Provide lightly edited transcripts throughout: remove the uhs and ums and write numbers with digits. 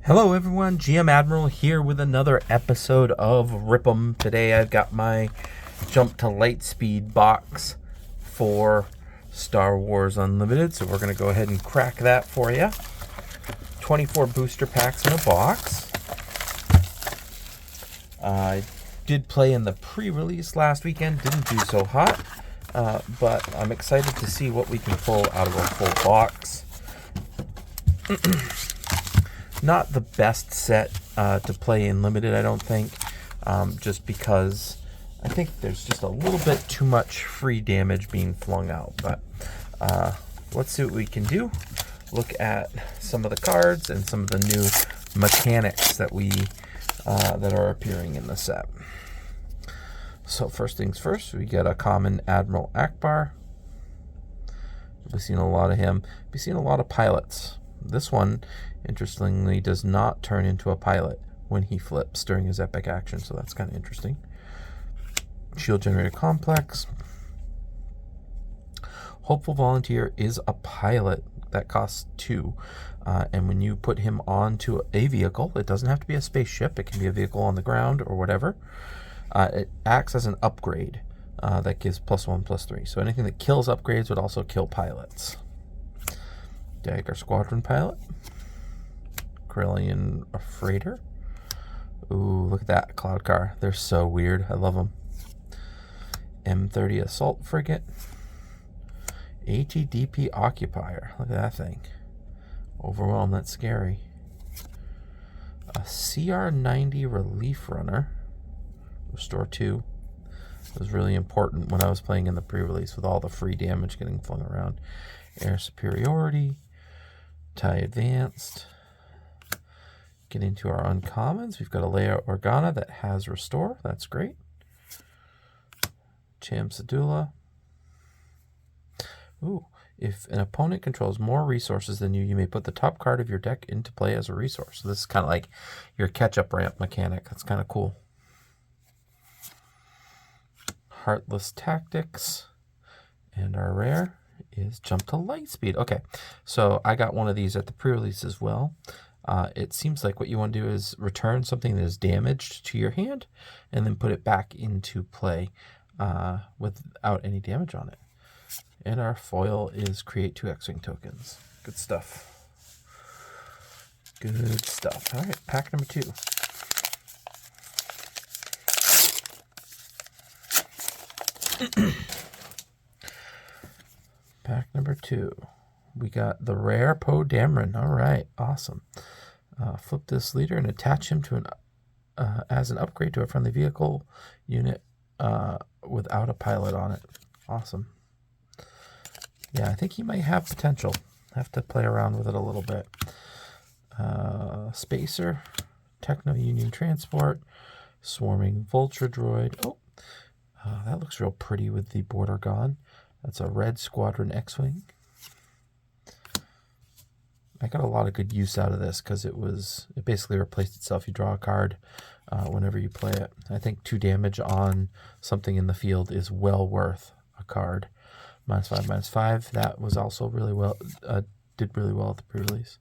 Hello everyone, GM Admiral here with another episode of Rip 'em. Today I've got my Jump to Lightspeed box for Star Wars Unlimited, so we're going to go ahead and crack that for you. 24 booster packs in a box. I did play in the pre-release last weekend, didn't do so hot, but I'm excited to see what we can pull out of a full box. Not the best set to play in Limited, I don't think, just because I think there's just a little bit too much free damage being flung out. But let's see what we can do. Look at some of the cards and some of the new mechanics that that are appearing in the set. So first things first, we get a common Admiral Akbar. We've seen a lot of him. We've seen a lot of pilots. This one, interestingly, does not turn into a pilot when he flips during his epic action, so that's kind of interesting. Shield Generator Complex. Hopeful Volunteer is a pilot that costs 2, and when you put him onto a vehicle, it doesn't have to be a spaceship, it can be a vehicle on the ground or whatever, it acts as an upgrade that gives +1/+3. So anything that kills upgrades would also kill pilots. Dagger Squadron Pilot. Corellian Freighter. Ooh, look at that cloud car. They're so weird. I love them. M30 Assault Frigate. ATDP Occupier. Look at that thing. Overwhelmed. That's scary. A CR90 Relief Runner. Restore 2. It was really important when I was playing in the pre-release with all the free damage getting flung around. Air Superiority. TIE Advanced. Get into our uncommons. We've got a Leia Organa that has Restore. That's great. Cham Sedula. Ooh. If an opponent controls more resources than you, you may put the top card of your deck into play as a resource. So this is kind of like your catch-up ramp mechanic. That's kind of cool. Heartless Tactics. And our rare is Jump to Lightspeed. Okay, so I got one of these at the pre-release as well. It seems like what you want to do is return something that is damaged to your hand and then put it back into play without any damage on it. And our foil is create 2 X-Wing tokens. Good stuff. Good stuff. All right, pack number 2. Pack number 2. We got the rare Poe Dameron. All right, awesome. Flip this leader and attach him to as an upgrade to a friendly vehicle unit without a pilot on it. Awesome. Yeah, I think he might have potential. Have to play around with it a little bit. Spacer, Techno Union Transport, Swarming Vulture Droid. Oh, that looks real pretty with the border gone. That's a Red Squadron X-Wing. I got a lot of good use out of this because it basically replaced itself. You draw a card whenever you play it. I think 2 damage on something in the field is well worth a card. -5/-5. That was also really well, did really well at the pre-release.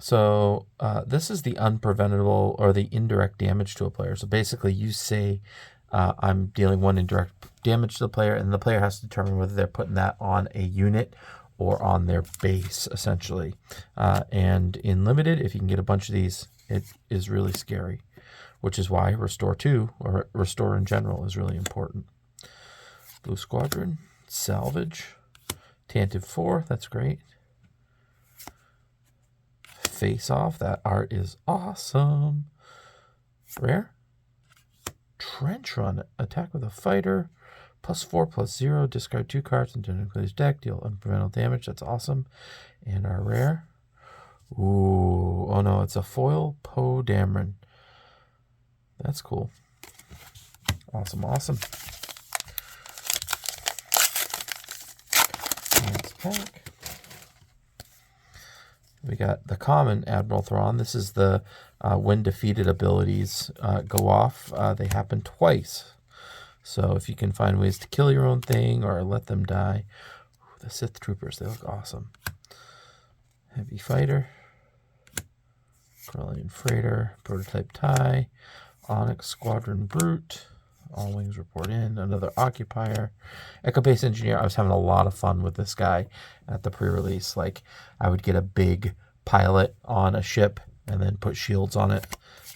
So this is the unpreventable or the indirect damage to a player. So basically you say, I'm dealing 1 indirect damage to the player, and the player has to determine whether they're putting that on a unit or on their base, essentially. And in Limited, if you can get a bunch of these, it is really scary, which is why Restore 2, or Restore in general, is really important. Blue Squadron, Salvage, Tantive 4, that's great. Face Off, that art is awesome. Rare. Trench Run, attack with a fighter, +4/+0, discard 2 cards into an enemy's deck, deal unpreventable damage. That's awesome. And our rare. Ooh, oh no, it's a foil Poe Dameron. That's cool. Awesome, awesome. Next pack. We got the common Admiral Thrawn. This is the when defeated abilities go off. They happen twice. So if you can find ways to kill your own thing or let them die. Ooh, the Sith Troopers, they look awesome. Heavy Fighter. Corellian Freighter, Prototype TIE, Onyx Squadron Brute, all wings report in, another Occupier, Echo Base Engineer. I was having a lot of fun with this guy at the pre-release. Like, I would get a big pilot on a ship and then put shields on it.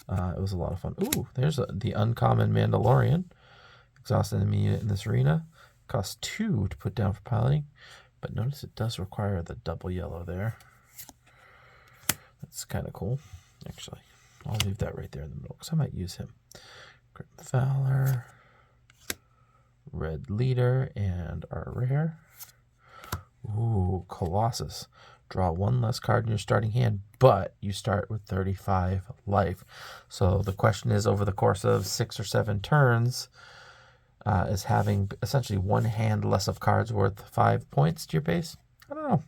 It was a lot of fun. Ooh, there's the uncommon Mandalorian. Exhaust enemy unit in this arena. Costs 2 to put down for piloting. But notice it does require the double yellow there. That's kind of cool, actually. I'll leave that right there in the middle because I might use him. Grim Fowler, Red Leader, and our rare. Ooh, Colossus. Draw 1 less card in your starting hand, but you start with 35 life. So the question is, over the course of 6 or 7 turns, is having essentially 1 hand less of cards worth 5 points to your base? I don't know.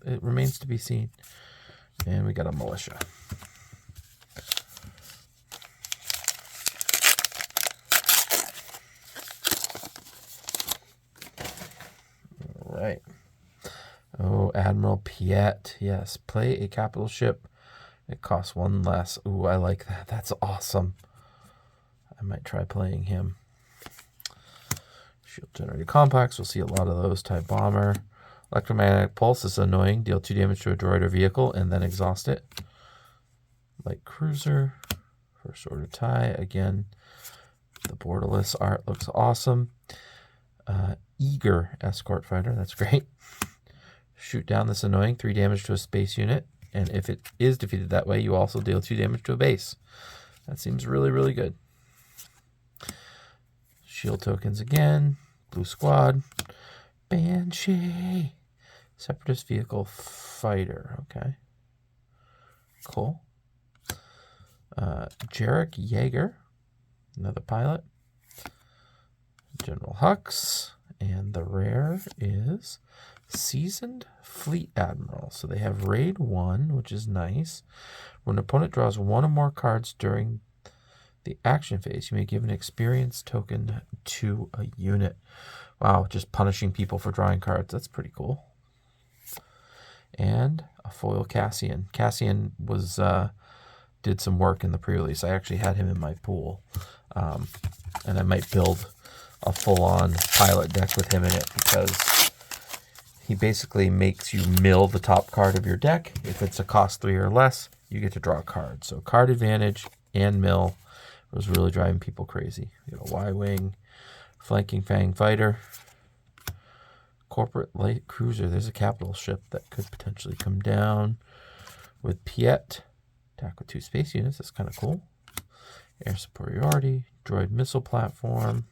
It remains to be seen. And we got a Militia. All right. Oh, Admiral Piet. Yes, play a capital ship. It costs 1 less. Ooh, I like that. That's awesome. I might try playing him. Shield Generator Complex. We'll see a lot of those. TIE Bomber. Electromagnetic Pulse is annoying. Deal 2 damage to a droid or vehicle and then exhaust it. Light Cruiser. First Order TIE. Again, the borderless art looks awesome. Eager Escort Fighter. That's great. Shoot down this annoying 3 damage to a space unit. And if it is defeated that way, you also deal 2 damage to a base. That seems really, really good. Shield tokens again. Blue Squad. Banshee. Separatist Vehicle Fighter. Okay. Cool. Jarek Yeager. Another pilot. General Hux. And the rare is Seasoned Fleet Admiral. So they have Raid 1, which is nice. When an opponent draws 1 or more cards during the action phase, you may give an experience token to a unit. Wow, just punishing people for drawing cards. That's pretty cool. And a foil Cassian. Cassian was did some work in the pre-release. I actually had him in my pool. And I might build a full-on pilot deck with him in it because he basically makes you mill the top card of your deck. If it's a cost 3 or less, you get to draw a card. So card advantage and mill was really driving people crazy. You know, Y-Wing, Flanking Fang Fighter, Corporate Light Cruiser. There's a capital ship that could potentially come down with Piet. Attack with 2 space units. That's kind of cool. Air Superiority, Droid Missile Platform,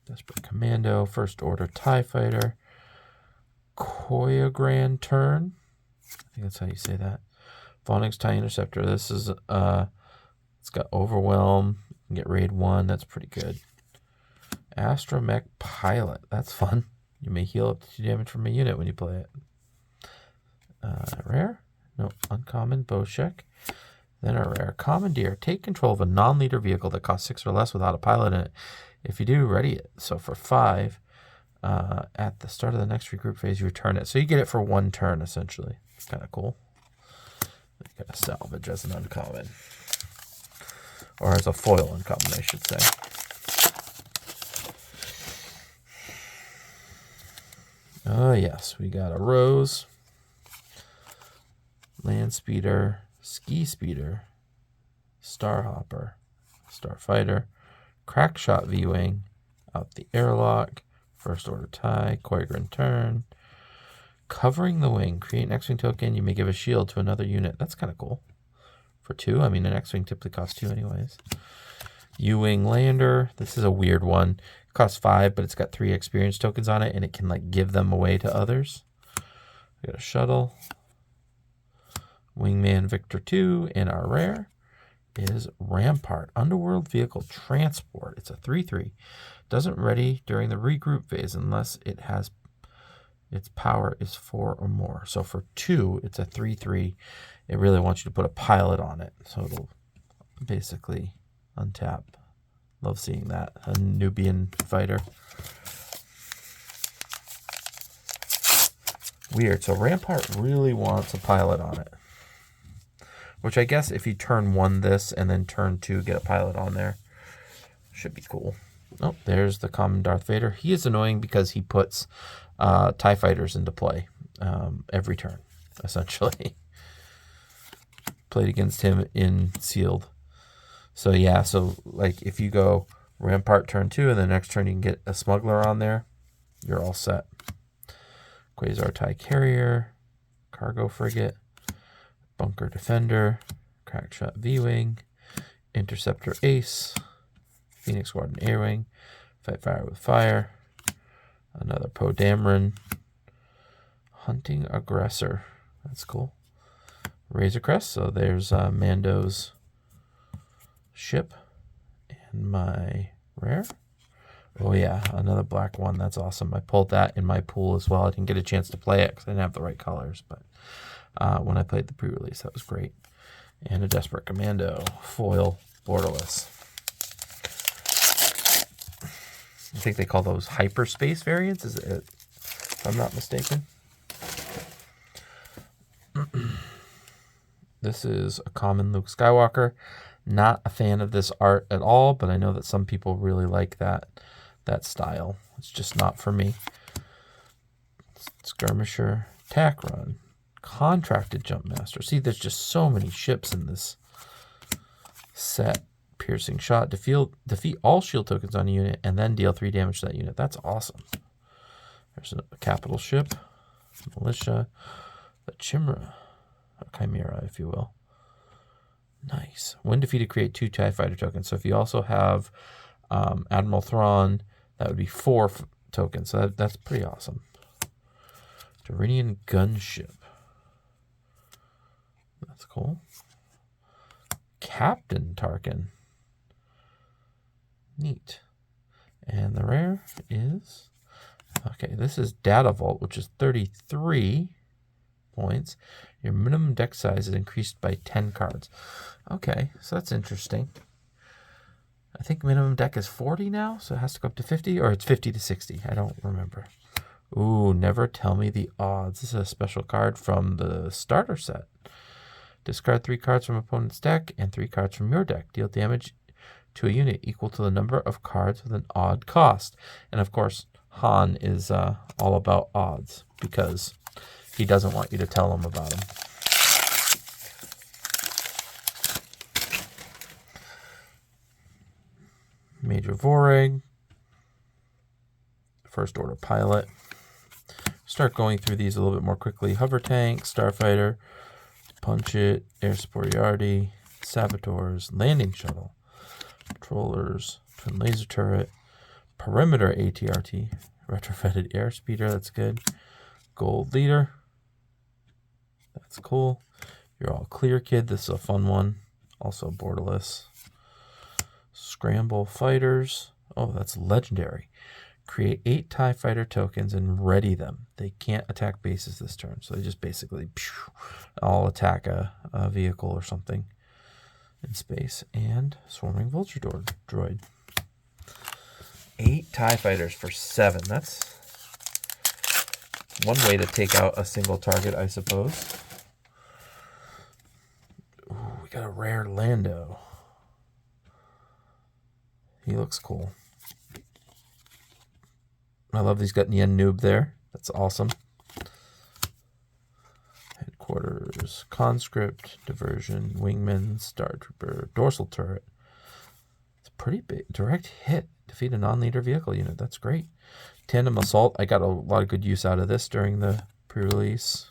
Desperate Commando, First Order TIE Fighter, Koyagran Turn. I think that's how you say that. Phonics TIE Interceptor. This is it's got Overwhelm. You can get Raid 1. That's pretty good. Astromech Pilot. That's fun. You may heal up to 2 damage from a unit when you play it. Rare? No. Uncommon. Boshek. Then a rare. Commandeer. Take control of a non-leader vehicle that costs 6 or less without a pilot in it. If you do, ready it. So for 5, at the start of the next regroup phase, you return it. So you get it for 1 turn, essentially. It's kind of cool. You got to salvage as an uncommon. Or as a foil uncommon, I should say. Oh, yes. We got a Rose, Land Speeder, Ski Speeder, Starhopper, Starfighter, Crackshot V-Wing, Out the Airlock, First Order TIE, Koyagran Turn, Covering the Wing. Create an X-Wing token. You may give a shield to another unit. That's kind of cool. For 2. I mean, an X-Wing typically costs 2 anyways. U-Wing Lander. This is a weird one. It costs 5, but it's got 3 experience tokens on it, and it can like give them away to others. We got a Shuttle. Wingman Victor 2, and our rare is Rampart. Underworld Vehicle Transport. It's a 3/3. Doesn't ready during the regroup phase unless it has its power is 4 or more. So for 2, it's a 3/3. It really wants you to put a pilot on it. So it'll basically untap. Love seeing that. A Nubian fighter. Weird. So Rampart really wants a pilot on it. Which I guess if you turn 1 this and then turn 2 get a pilot on there, should be cool. Oh, there's the common Darth Vader. He is annoying because he puts TIE fighters into play every turn, essentially. Played against him in sealed. So yeah, so like if you go Rampart turn 2 and the next turn you can get a smuggler on there, you're all set. Quasar TIE Carrier, Cargo Frigate, Bunker Defender, Crackshot V-Wing, Interceptor Ace, Phoenix Squadron Air-Wing, Fight Fire with Fire, another Poe Dameron, Hunting Aggressor, that's cool. Razor Crest, so there's Mando's ship, and my rare. Oh yeah, another black one, that's awesome. I pulled that in my pool as well. I didn't get a chance to play it because I didn't have the right colors, but when I played the pre-release, that was great. And a Desperate Commando, foil, borderless. I think they call those hyperspace variants, is it, if I'm not mistaken. This is a common Luke Skywalker. Not a fan of this art at all, but I know that some people really like that style. It's just not for me. Skirmisher, Tack Run, Contracted Jumpmaster. See, there's just so many ships in this set. Piercing Shot, defeat all shield tokens on a unit, and then deal 3 damage to that unit. That's awesome. There's a capital ship, Militia, the Chimera, a Chimera, if you will. Nice. When defeated, create 2 TIE Fighter tokens. So if you also have Admiral Thrawn, that would be 4 tokens. So that's pretty awesome. Dorinian Gunship. That's cool. Captain Tarkin. Neat. And the rare is, okay, this is Data Vault, which is 33 points. Your minimum deck size is increased by 10 cards. Okay, so that's interesting. I think minimum deck is 40 now, so it has to go up to 50, or it's 50 to 60. I don't remember. Ooh, Never Tell Me the Odds. This is a special card from the starter set. Discard 3 cards from opponent's deck and 3 cards from your deck. Deal damage to a unit equal to the number of cards with an odd cost. And of course, Han is all about odds because he doesn't want you to tell him about them. Major Voreg, First Order Pilot. Start going through these a little bit more quickly. Hover Tank, Starfighter, Punch It, Air Superiority, Saboteurs, Landing Shuttle, Patrollers, Twin Laser Turret, Perimeter ATRT, Retrofitted Airspeeder, that's good. Gold Leader, that's cool. You're All Clear Kid, this is a fun one. Also borderless. Scramble Fighters, oh, that's legendary. Create 8 TIE Fighter tokens and ready them. They can't attack bases this turn, so they just basically all attack a vehicle or something in space. And Swarming Vulture Droid. 8 TIE Fighters for 7. That's one way to take out a single target, I suppose. Ooh, we got a rare Lando. He looks cool. I love he's got Nien Noob there. That's awesome. Headquarters, Conscript, Diversion, Wingman, Star Trooper, Dorsal Turret. It's pretty big. Direct hit. Defeat a non-leader vehicle unit. That's great. Tandem Assault. I got a lot of good use out of this during the pre-release.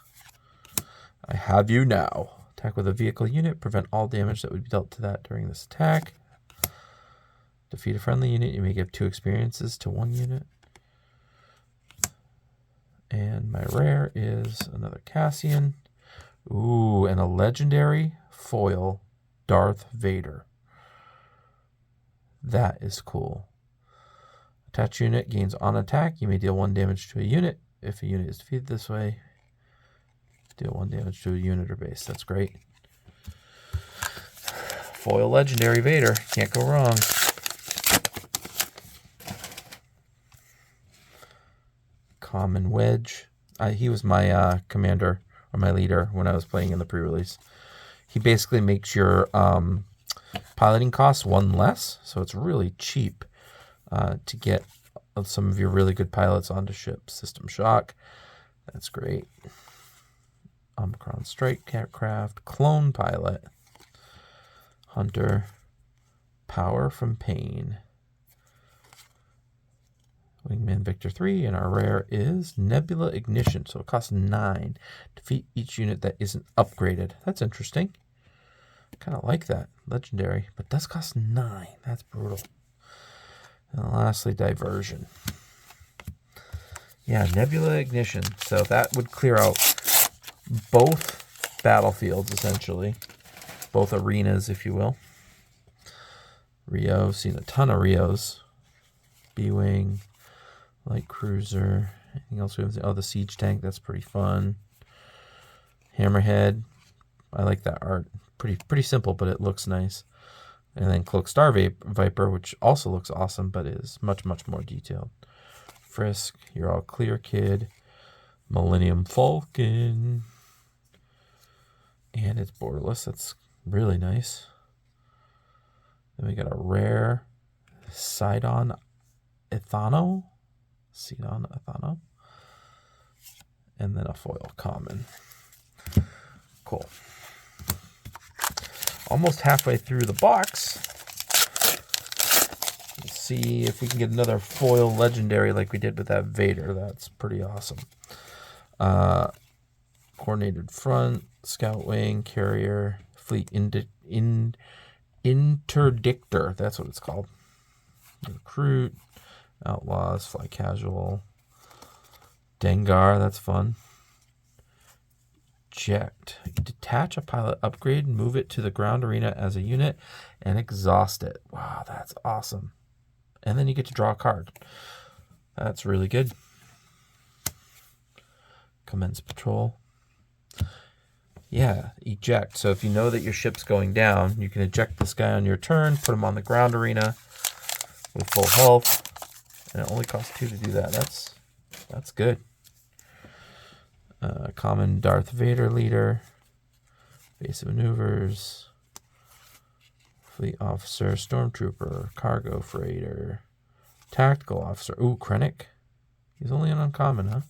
I have you now. Attack with a vehicle unit. Prevent all damage that would be dealt to that during this attack. Defeat a friendly unit. You may give 2 experiences to 1 unit. And my rare is another Cassian. Ooh, and a legendary foil Darth Vader. That is cool. Attached unit gains on attack. You may deal 1 damage to a unit. If a unit is defeated this way, deal 1 damage to a unit or base. That's great. Foil legendary Vader. Can't go wrong. Common Wedge. He was my commander or my leader when I was playing in the pre-release. he basically makes your piloting costs 1 less, so it's really cheap to get some of your really good pilots onto ships. System shock, that's great. Omicron strike craft, clone pilot, hunter, power from pain, wingman Victor 3, and our rare is nebula ignition, so it costs 9. Defeat each unit that isn't upgraded. That's interesting. Kind of like that. Legendary, but does cost 9. That's brutal. And lastly, diversion. Yeah, nebula ignition. So that would clear out both battlefields, essentially. Both arenas, if you will. Rio, seen a ton of Rios. B-Wing, light cruiser. Anything else we have? Oh, the siege tank. That's pretty fun. Hammerhead. I like that art. Pretty simple, but it looks nice. And then Cloak Star Viper, which also looks awesome, but is much more detailed. Frisk, you're all clear, kid. Millennium Falcon. And it's borderless. That's really nice. Then we got a rare Sidon Ethano. And then a foil common. Cool. Almost halfway through the box. Let's see if we can get another foil legendary like we did with that Vader. That's pretty awesome. Coordinated front, scout wing, carrier, fleet interdictor. That's what it's called. Recruit, outlaws, fly casual, Dengar. That's fun. Eject. You detach a pilot upgrade, move it to the ground arena as a unit, and exhaust it. Wow, that's awesome. And then you get to draw a card. That's really good. Commence patrol. Yeah, eject. So if you know that your ship's going down, you can eject this guy on your turn, put him on the ground arena with full health, and it only costs 2 to do that. That's good. Common Darth Vader leader, basic maneuvers, fleet officer, stormtrooper, cargo freighter, tactical officer. Ooh, Krennic. He's only an uncommon, huh?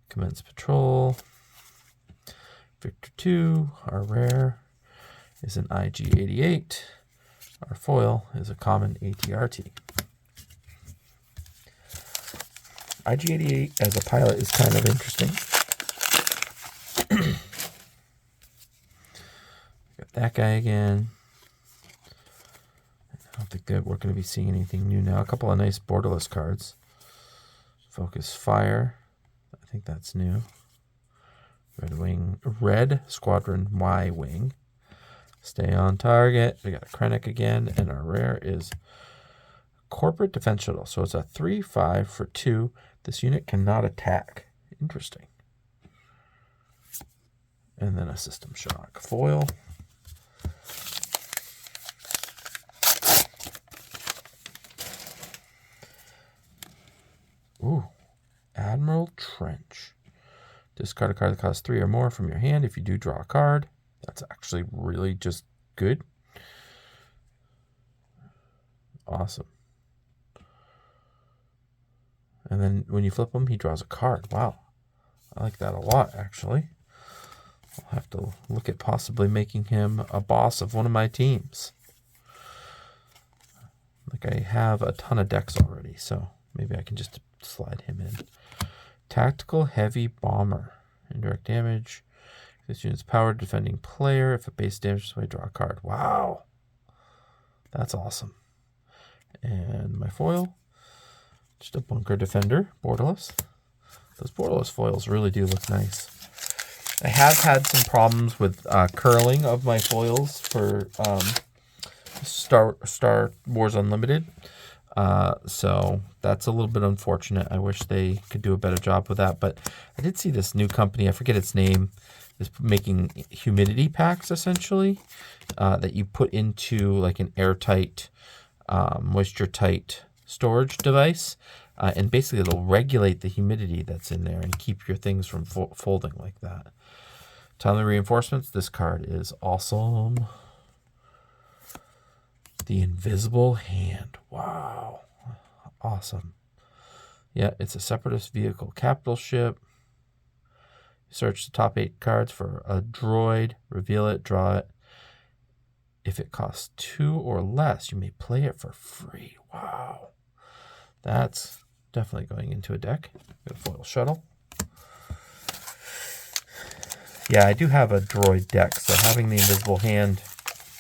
Commence patrol. Victor 2, our rare is an IG-88. Our foil is a common ATRT. IG-88 as a pilot is kind of interesting. Got that guy again. I don't think that we're going to be seeing anything new now. A couple of nice borderless cards. Focus Fire. I think that's new. Red Squadron Y Wing. Stay on target. We got a Krennic again, and our rare is Corporate Defense Shuttle. So it's a 3/5 for 2. This unit cannot attack. Interesting. And then a System Shock. Foil. Ooh. Admiral Trench. Discard a card that costs 3 or more from your hand. If you do, draw a card. That's actually really just good. Awesome. And then when you flip him, he draws a card. Wow. I like that a lot, actually. I'll have to look at possibly making him a boss of one of my teams. Like, I have a ton of decks already, so maybe I can just slide him in. Tactical Heavy Bomber. Indirect damage. This unit's powered defending player. If it base damages away, draw a card. Wow. That's awesome. And my foil. Just a Bunker Defender. Borderless. Those borderless foils really do look nice. I have had some problems with curling of my foils for Star Wars Unlimited. So that's a little bit unfortunate. I wish they could do a better job with that. But I did see this new company, I forget its name, is making humidity packs, essentially, that you put into like an airtight, moisture-tight storage device. And basically it'll regulate the humidity that's in there and keep your things from folding like that. Timely reinforcements. This card is awesome. The Invisible Hand. Wow. Awesome. Yeah, it's a separatist vehicle capital ship. Search the top 8 cards for a droid, reveal it, draw it. If it costs 2 or less, you may play it for free. Wow. That's definitely going into a deck. Got a foil shuttle. Yeah, I do have a droid deck, so having the Invisible Hand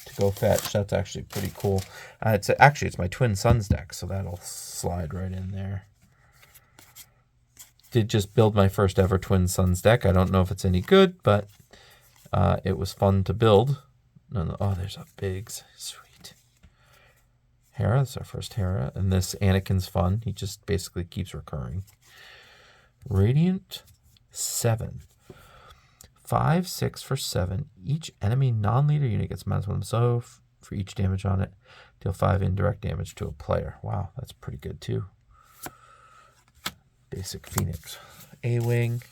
to go fetch, that's actually pretty cool. It's my Twin Suns deck, so that'll slide right in there. Did just build my first ever Twin Suns deck. I don't know if it's any good, but it was fun to build. No, oh, there's a Biggs. Sweet. Hera, that's our first Hera. And this Anakin's fun. He just basically keeps recurring. Radiant 7. 5/6 for 7. Each enemy non-leader unit gets -1. So for each damage on it, deal 5 indirect damage to a player. Wow, that's pretty good too. Basic Phoenix. A-Wing.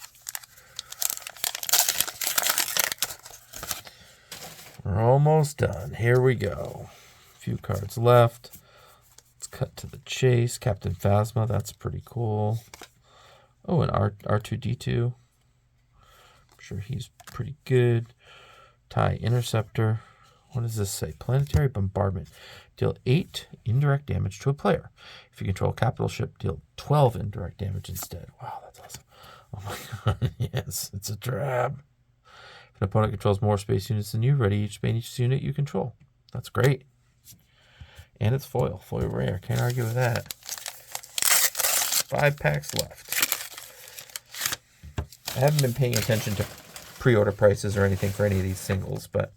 We're almost done. Here we go. A few cards left. Let's cut to the chase. Captain Phasma. That's pretty cool. Oh, and R2-D2. I'm sure he's pretty good. TIE Interceptor. What does this say? Planetary Bombardment. Deal 8 indirect damage to a player. If you control a capital ship, deal 12 indirect damage instead. Wow, that's awesome. Oh my god, yes, it's a trap. If an opponent controls more space units than you, ready each space unit you control. That's great. And it's foil. Foil rare. Can't argue with that. 5 packs left. I haven't been paying attention to pre-order prices or anything for any of these singles, but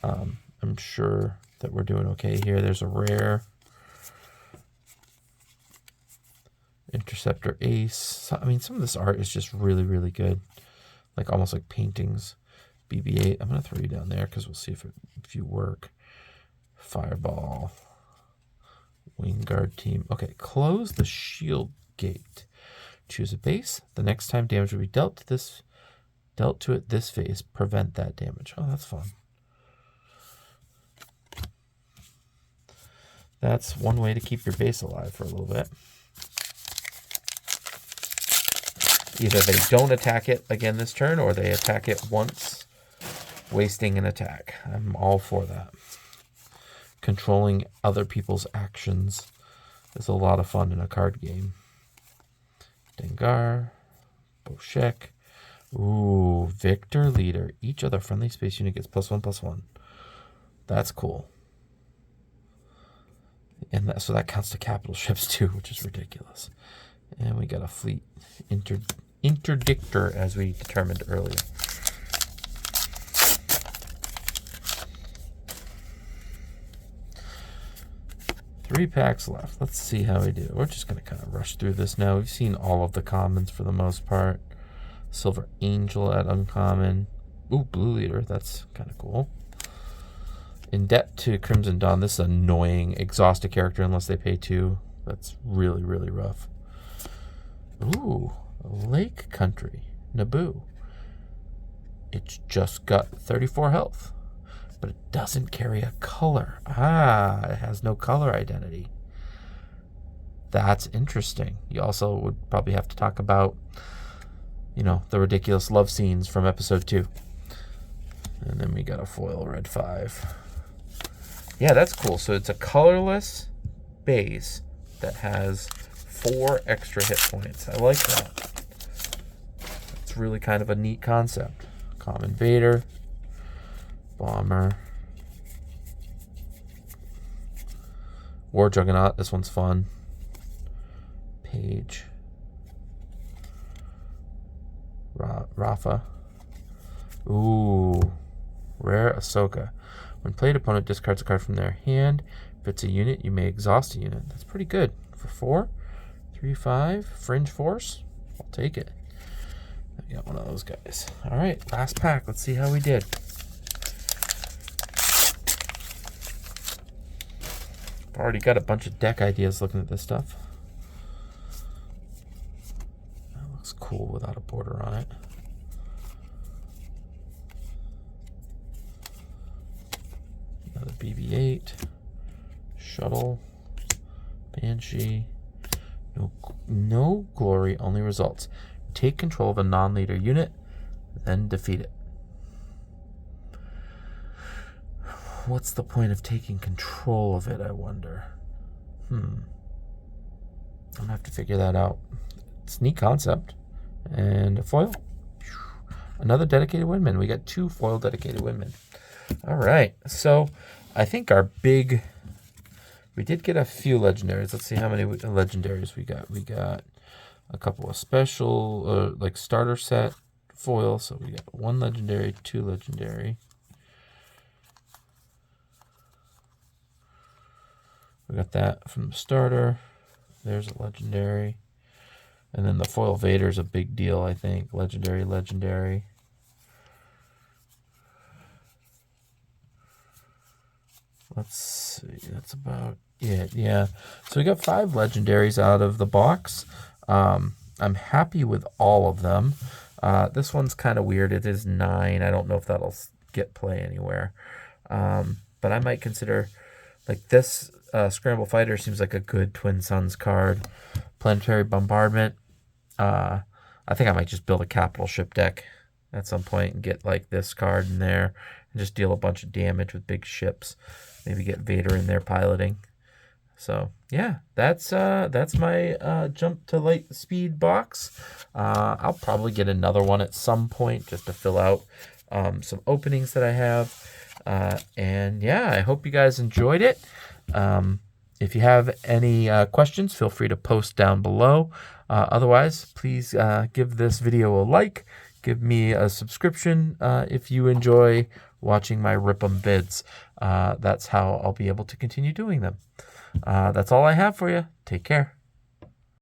I'm sure that we're doing okay here. There's a rare. Interceptor Ace. So, I mean, some of this art is just really, really good. Like almost like paintings. BB-8. I'm going to throw you down there because we'll see if you work. Fireball. Wingguard team. Okay, close the shield gate. Choose a base. The next time damage will be dealt to it this phase. Prevent that damage. Oh, that's fun. That's one way to keep your base alive for a little bit. Either they don't attack it again this turn, or they attack it once, wasting an attack. I'm all for that. Controlling other people's actions is a lot of fun in a card game. Dengar, Boshek. Ooh, Victor Leader. Each other friendly space unit gets +1/+1. That's cool. And so that counts to capital ships too, which is ridiculous. And we got a fleet interdictor, as we determined earlier. Three packs left. Let's see how we do. We're just going to kind of rush through this now. We've seen all of the commons for the most part. Silver Angel at uncommon. Ooh, Blue Leader. That's kind of cool. In Debt to Crimson Dawn. This is annoying. Exhaust a character unless they pay 2. That's really, really rough. Ooh, Lake Country. Naboo. It's just got 34 health. But it doesn't carry a color. Ah, it has no color identity. That's interesting. You also would probably have to talk about, you know, the ridiculous love scenes from episode 2. And then we got a foil red 5. Yeah, that's cool. So it's a colorless base that has 4 extra hit points. I like that. It's really kind of a neat concept. Common Vader. Bomber. War Juggernaut. This one's fun. Page. Rafa. Ooh. Rare Ahsoka. When played, opponent discards a card from their hand. If it's a unit, you may exhaust a unit. That's pretty good. For 4. 3/5. Fringe Force. I'll take it. I got one of those guys. All right. Last pack. Let's see how we did. I've already got a bunch of deck ideas looking at this stuff. That looks cool without a border on it. BB-8, Shuttle, Banshee. No glory, only results. Take control of a non-leader unit, then defeat it. What's the point of taking control of it, I wonder? I'm gonna have to figure that out. It's a neat concept. And a foil. Another dedicated windman. We got 2 foil dedicated windmen. All right. So I think our big... We did get a few legendaries. Let's see how many legendaries we got. We got a couple of special, like starter set foil. So we got 1 legendary, 2 legendary. We got that from the starter. There's a legendary. And then the foil Vader is a big deal, I think. Legendary, legendary. Let's see. That's about it. Yeah. So we got 5 legendaries out of the box. I'm happy with all of them. This one's kind of weird. It is 9. I don't know if that'll get play anywhere. But I might consider, like, this Scramble Fighter seems like a good Twin Suns card. Planetary Bombardment. I think I might just build a capital ship deck at some point and get like this card in there and just deal a bunch of damage with big ships. Maybe get Vader in there piloting. So yeah, that's my jump to Lightspeed box. I'll probably get another one at some point just to fill out some openings that I have. And yeah, I hope you guys enjoyed it. If you have any questions, feel free to post down below. Otherwise, please give this video a like. Give me a subscription if you enjoy watching my Rip 'em vids. That's how I'll be able to continue doing them. That's all I have for you. Take care.